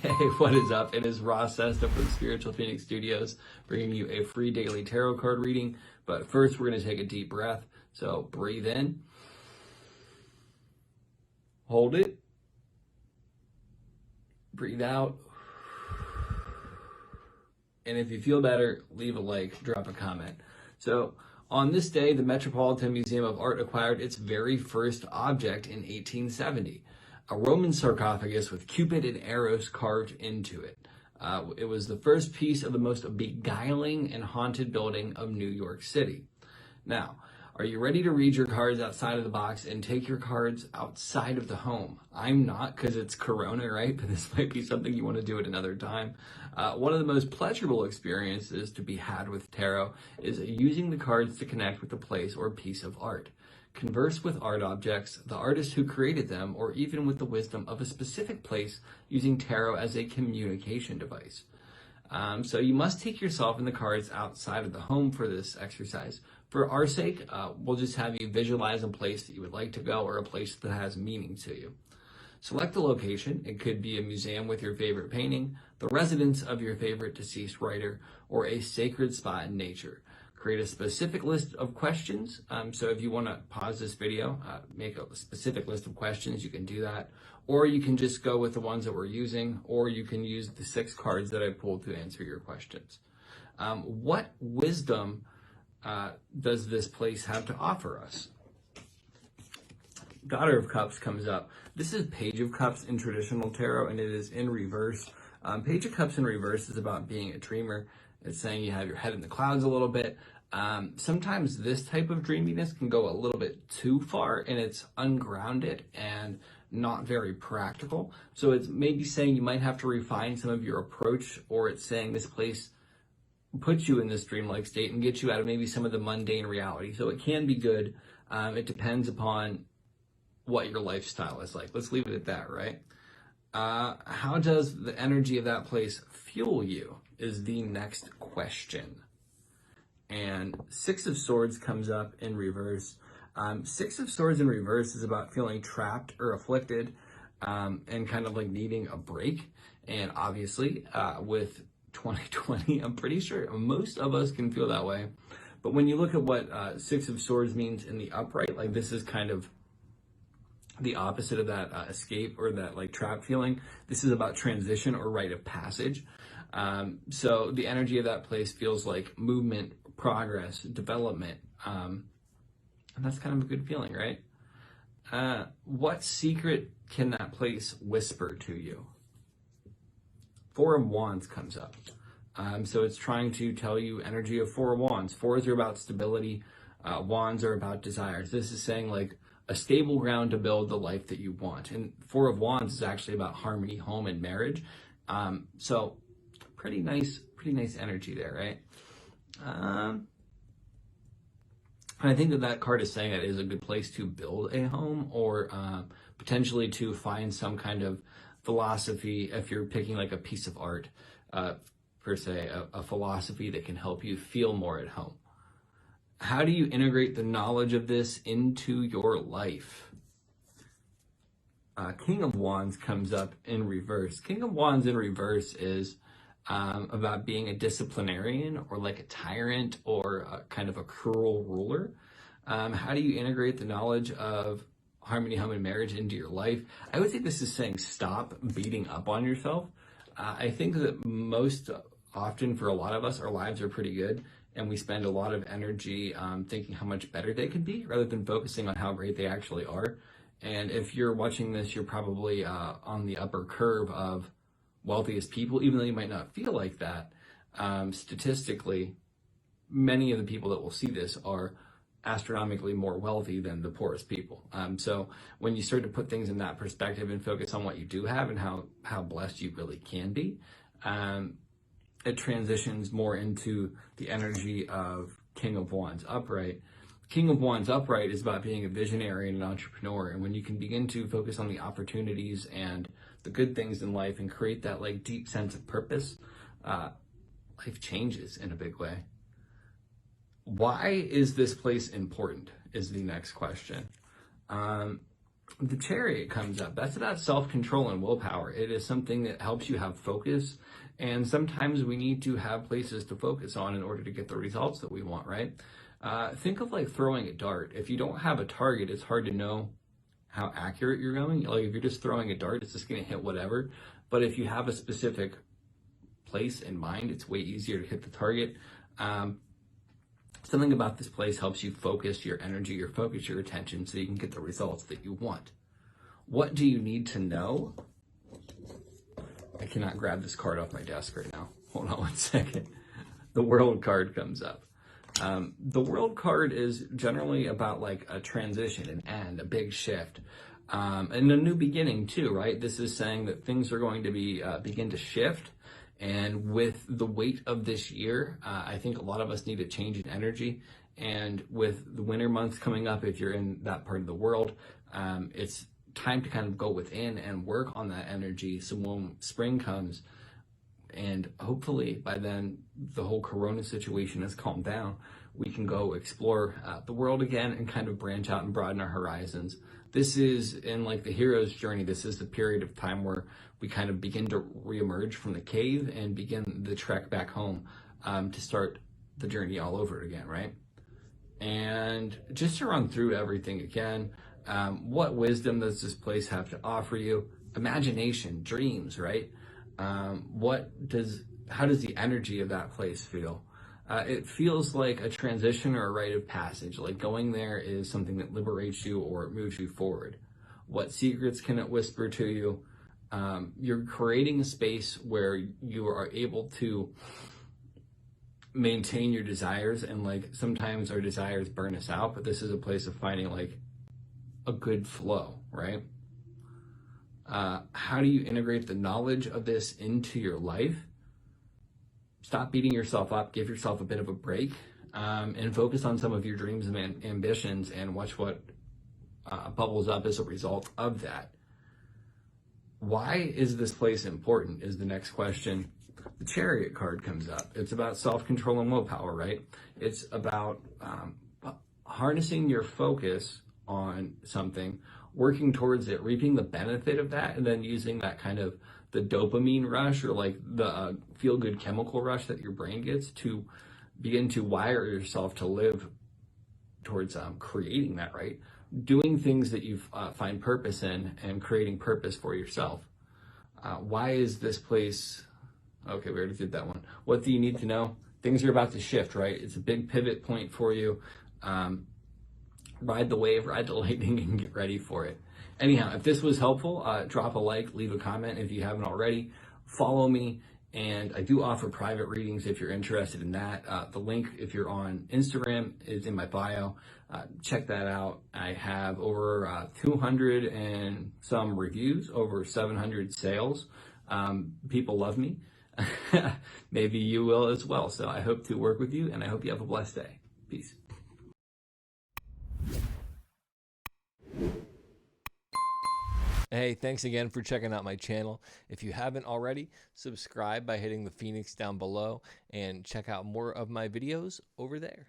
Hey, what is up? It is Ross Cessna from Spiritual Phoenix Studios, bringing you a free daily tarot card reading. But first, we're going to take a deep breath. So breathe in, hold it, breathe out. And if you feel better, leave a like, drop a comment. So on this day, the Metropolitan Museum of Art acquired its very first object in 1870. A Roman sarcophagus with Cupid and arrows carved into it. It was the first piece of the most beguiling and haunted building of New York City. Now, are you ready to read your cards outside of the box and take your cards outside of the home? I'm not, because it's Corona, right? But this might be something you want to do at another time. One of the most pleasurable experiences to be had with tarot is using the cards to connect with a place or piece of art. Converse with art objects, the artist who created them, or even with the wisdom of a specific place using tarot as a communication device. So you must take yourself and the cards outside of the home for this exercise. For our sake, we'll just have you visualize a place that you would like to go or a place that has meaning to you. Select a location. It could be a museum with your favorite painting, the residence of your favorite deceased writer, or a sacred spot in nature. Create a specific list of questions. So if you want to pause this video, make a specific list of questions, you can do that. Or you can just go with the ones that we're using, or you can use the 6 cards that I pulled to answer your questions. What wisdom does this place have to offer us? Daughter of Cups comes up. This is Page of Cups in traditional tarot, and it is in reverse. Page of Cups in reverse is about being a dreamer. It's saying you have your head in the clouds a little bit. Sometimes this type of dreaminess can go a little bit too far, and it's ungrounded and not very practical. So it's maybe saying you might have to refine some of your approach, or it's saying this place puts you in this dreamlike state and gets you out of maybe some of the mundane reality. So it can be good. It depends upon what your lifestyle is like. Let's leave it at that, right? How does the energy of that place fuel you is the next question. And 6 of Swords comes up in reverse. 6 of Swords in reverse is about feeling trapped or afflicted and kind of like needing a break. And obviously with 2020, I'm pretty sure most of us can feel that way. But when you look at what 6 of Swords means in the upright, like this is kind of the opposite of that escape or that like trap feeling. This is about transition or rite of passage. So the energy of that place feels like movement, progress, development. And that's kind of a good feeling, right? What secret can that place whisper to you? 4 of Wands comes up. So it's trying to tell you energy of 4 of Wands. 4s are about stability. Wands are about desires. This is saying like a stable ground to build the life that you want. And 4 of Wands is actually about harmony, home, and marriage. So pretty nice energy there, right? And I think that card is saying that it is a good place to build a home, or potentially to find some kind of philosophy if you're picking like a piece of art, per se, a philosophy that can help you feel more at home. How do you integrate the knowledge of this into your life? King of Wands comes up in reverse. King of Wands in reverse is about being a disciplinarian or like a tyrant or kind of a cruel ruler. How do you integrate the knowledge of harmony, home, and marriage into your life? I would say this is saying stop beating up on yourself. I think that most often for a lot of us, our lives are pretty good, and we spend a lot of energy thinking how much better they could be rather than focusing on how great they actually are. And if you're watching this, you're probably on the upper curve of wealthiest people, even though you might not feel like that. Statistically, many of the people that will see this are astronomically more wealthy than the poorest people. So when you start to put things in that perspective and focus on what you do have and how blessed you really can be, it transitions more into the energy of King of Wands upright. King of Wands upright is about being a visionary and an entrepreneur. And when you can begin to focus on the opportunities and the good things in life and create that like deep sense of purpose, life changes in a big way. Why is this place important is the next question. The Chariot comes up. That's about self-control and willpower. It is something that helps you have focus, and sometimes we need to have places to focus on in order to get the results that we want, right? Think of like throwing a dart. If you don't have a target, it's hard to know how accurate you're going. Like if you're just throwing a dart, it's just going to hit whatever. But if you have a specific place in mind, it's way easier to hit the target. Something about this place helps you focus your energy, your focus, your attention, so you can get the results that you want. What do you need to know? I cannot grab this card off my desk right now. Hold on one second. The World card comes up. The World card is generally about like a transition, an end, a big shift, and a new beginning too, right? This is saying that things are going to be begin to shift. And with the weight of this year, I think a lot of us need a change in energy. And with the winter months coming up, if you're in that part of the world, it's time to kind of go within and work on that energy. So when spring comes, and hopefully by then the whole corona situation has calmed down, we can go explore the world again and kind of branch out and broaden our horizons. This is in like the hero's journey. This is the period of time where we kind of begin to reemerge from the cave and begin the trek back home to start the journey all over again, right? And just to run through everything again, what wisdom does this place have to offer you? Imagination, dreams, right? How does the energy of that place feel? It feels like a transition or a rite of passage. Like going there is something that liberates you or moves you forward. What secrets can it whisper to you? You're creating a space where you are able to maintain your desires, and like sometimes our desires burn us out, but this is a place of finding like a good flow, right? How do you integrate the knowledge of this into your life? Stop beating yourself up, give yourself a bit of a break, and focus on some of your dreams and ambitions and watch what bubbles up as a result of that. Why is this place important is the next question. The Chariot card comes up. It's about self-control and willpower, right? It's about harnessing your focus on something, working towards it, reaping the benefit of that, and then using that kind of the dopamine rush or like the feel-good chemical rush that your brain gets to begin to wire yourself to live towards creating that, right? Doing things that you find purpose in and creating purpose for yourself. Why is this place... Okay, we already did that one. What do you need to know? Things are about to shift, right? It's a big pivot point for you. Ride the wave, ride the lightning, and get ready for it. Anyhow, if this was helpful, drop a like, leave a comment if you haven't already. Follow me, and I do offer private readings if you're interested in that. The link, if you're on Instagram, is in my bio. Check that out. I have over 200 and some reviews, over 700 sales. People love me. Maybe you will as well. So I hope to work with you, and I hope you have a blessed day. Peace. Hey, thanks again for checking out my channel. If you haven't already, subscribe by hitting the Phoenix down below and check out more of my videos over there.